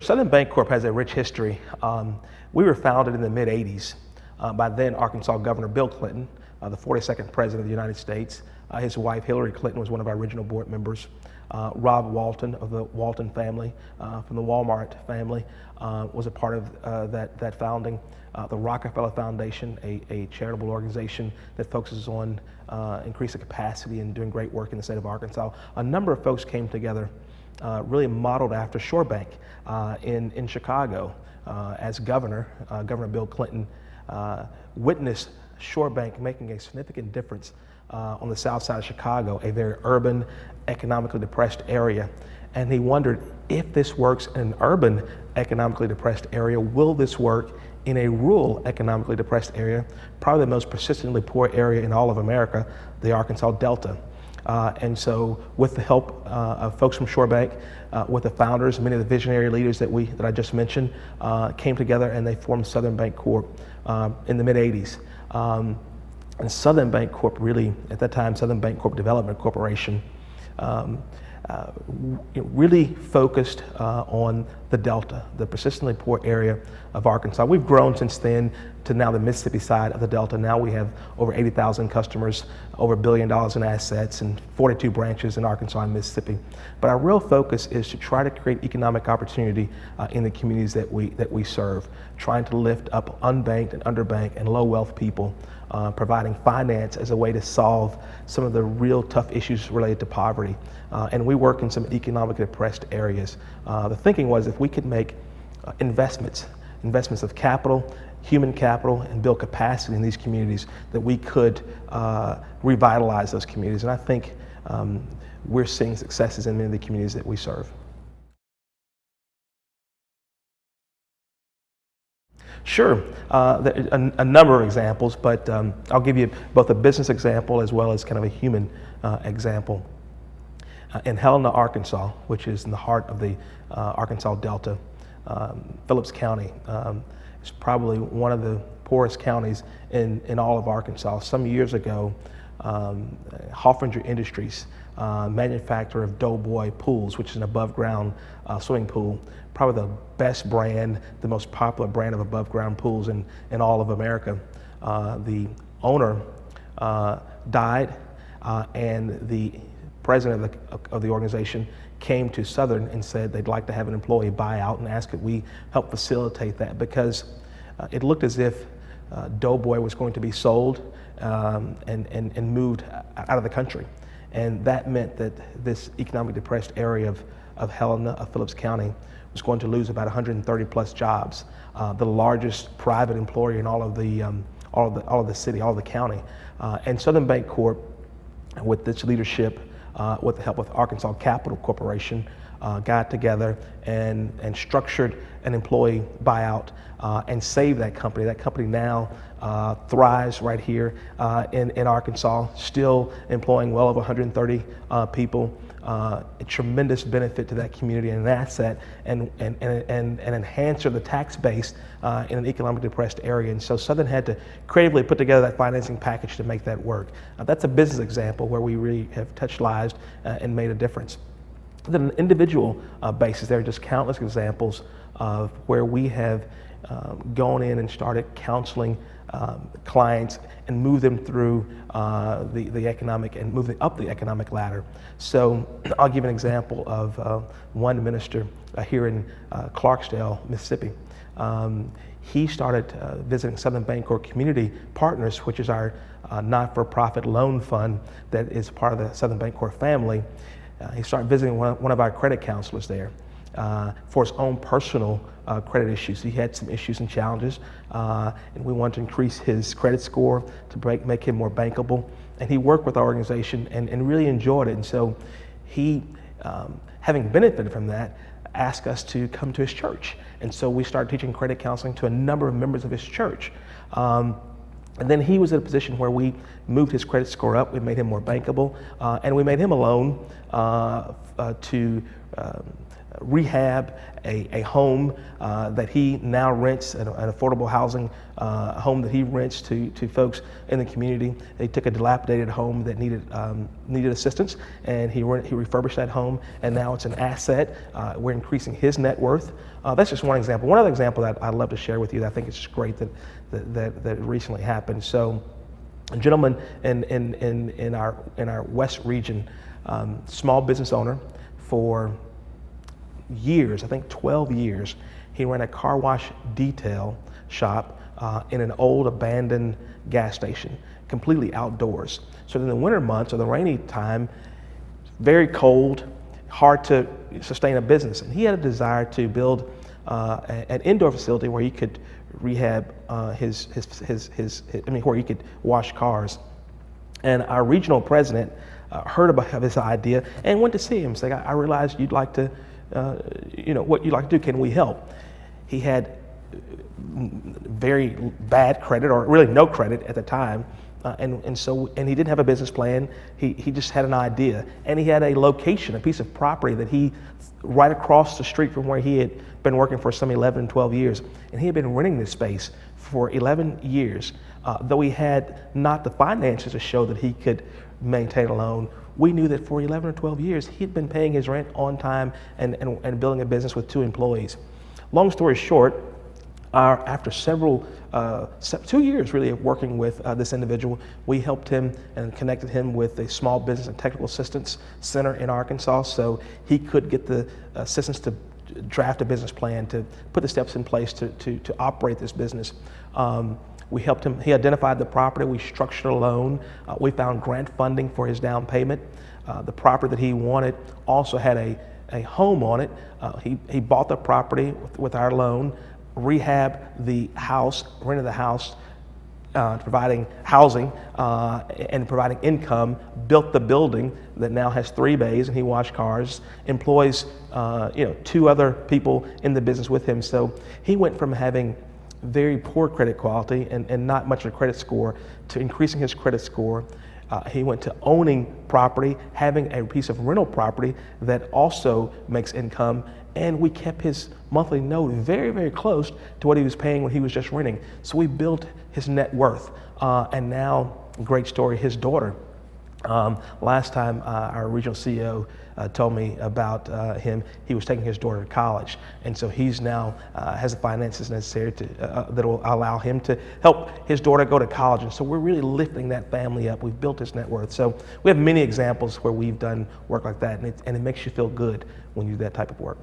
Southern Bancorp has a rich history. We were founded in the mid-'80s by then Arkansas Governor Bill Clinton, the 42nd President of the United States. His wife Hillary Clinton was one of our original board members. Rob Walton of the Walton family, from the Walmart family, was a part of that founding. The Rockefeller Foundation, a charitable organization that focuses on increasing capacity and doing great work in the state of Arkansas. A number of folks came together, really modeled after Shore Bank in Chicago. As governor, Governor Bill Clinton witnessed Shore Bank making a significant difference on the south side of Chicago, a very urban, economically depressed area. And he wondered, if this works in an urban, economically depressed area, will this work in a rural, economically depressed area, probably the most persistently poor area in all of America, the Arkansas Delta. And so with the help of folks from Shore Bank, with the founders, many of the visionary leaders that I just mentioned, came together and they formed Southern Bancorp in the mid-'80s. And Southern Bancorp really, at that time, Southern Bancorp Development Corporation, really focused on the Delta, the persistently poor area of Arkansas. We've grown since then to now the Mississippi side of the Delta. Now we have over 80,000 customers, over $1 billion in assets, and 42 branches in Arkansas and Mississippi. But our real focus is to try to create economic opportunity in the communities that we serve, trying to lift up unbanked and underbanked and low wealth people, providing finance as a way to solve some of the real tough issues related to poverty. And we work in some economically depressed areas. The thinking was if we could make investments of capital, human capital, and build capacity in these communities, that we could revitalize those communities. And I think we're seeing successes in many of the communities that we serve. Sure, a number of examples, but I'll give you both a business example as well as kind of a human example. In Helena, Arkansas, which is in the heart of the Arkansas Delta, Phillips County is probably one of the poorest counties in all of Arkansas. Some years ago, Hoffinger Industries, manufacturer of Doughboy pools, which is an above ground swimming pool, probably the best brand, the most popular brand of above ground pools in all of America. The owner died, and the president of the organization came to Southern and said they'd like to have an employee buyout and asked if we help facilitate that, because it looked as if Doughboy was going to be sold and moved out of the country. And that meant that this economically depressed area of Helena, of Phillips County, was going to lose about 130 plus jobs, the largest private employer in all of the city, all of the county. And Southern Bancorp, with its leadership, with the help of Arkansas Capital Corporation, got together and structured an employee buyout and saved that company. That company now thrives right here in Arkansas, still employing well over 130 people. A tremendous benefit to that community and an asset and enhancer the tax base in an economically depressed area. And so Southern had to creatively put together that financing package to make that work. That's a business example where we really have touched lives and made a difference. Then on an individual basis, there are just countless examples of where we have gone in and started counseling clients and move them through the economic and moving up the economic ladder. So I'll give an example of one minister here in Clarksdale, Mississippi. He started visiting Southern Bancorp Community Partners, which is our not-for-profit loan fund that is part of the Southern Bancorp family. He started visiting one of our credit counselors there for his own personal credit issues. He had some issues and challenges, and we wanted to increase his credit score to make him more bankable. And he worked with our organization and really enjoyed it. And so he, having benefited from that, asked us to come to his church. And so we started teaching credit counseling to a number of members of his church. And then he was in a position where we moved his credit score up, we made him more bankable, and we made him a loan to rehab a home that he now rents, an affordable housing home that he rents to folks in the community. They took a dilapidated home that needed assistance, and he refurbished that home, and now it's an asset. We're increasing his net worth. That's just one example. One other example that I'd love to share with you that I think is great that recently happened. So, a gentleman in our West region, small business owner for years, I think 12 years, he ran a car wash detail shop in an old abandoned gas station, completely outdoors. So in the winter months or the rainy time, very cold, hard to sustain a business. And he had a desire to build an indoor facility where he could rehab where he could wash cars. And our regional president heard about his idea and went to see him. Saying, I realized you'd like to, what you'd like to do, can we help? He had very bad credit, or really no credit at the time, and he didn't have a business plan. He just had an idea, and he had a location, a piece of property that he, right across the street from where he had been working for some 11, 12 years, and he had been renting this space for 11 years. Though he had not the finances to show that he could maintain a loan, we knew that for 11 or 12 years, he'd been paying his rent on time and building a business with 2 employees. Long story short, after 2 years really of working with this individual, we helped him and connected him with a small business and technical assistance center in Arkansas, so he could get the assistance to draft a business plan, to put the steps in place to operate this business. We helped him. He identified the property. We structured a loan. We found grant funding for his down payment. The property that he wanted also had a home on it. He bought the property with our loan, rehabbed the house, rented the house, providing housing and providing income, built the building that now has 3 bays, and he washed cars, employs 2 other people in the business with him. So he went from having very poor credit quality and not much of a credit score to increasing his credit score. He went to owning property, having a piece of rental property that also makes income, and we kept his monthly note very, very close to what he was paying when he was just renting. So we built his net worth, and now, great story, his daughter. Last time our regional CEO told me about him, he was taking his daughter to college, and so he's now has the finances necessary that will allow him to help his daughter go to college. And so we're really lifting that family up. We've built his net worth. So we have many examples where we've done work like that, and it makes you feel good when you do that type of work.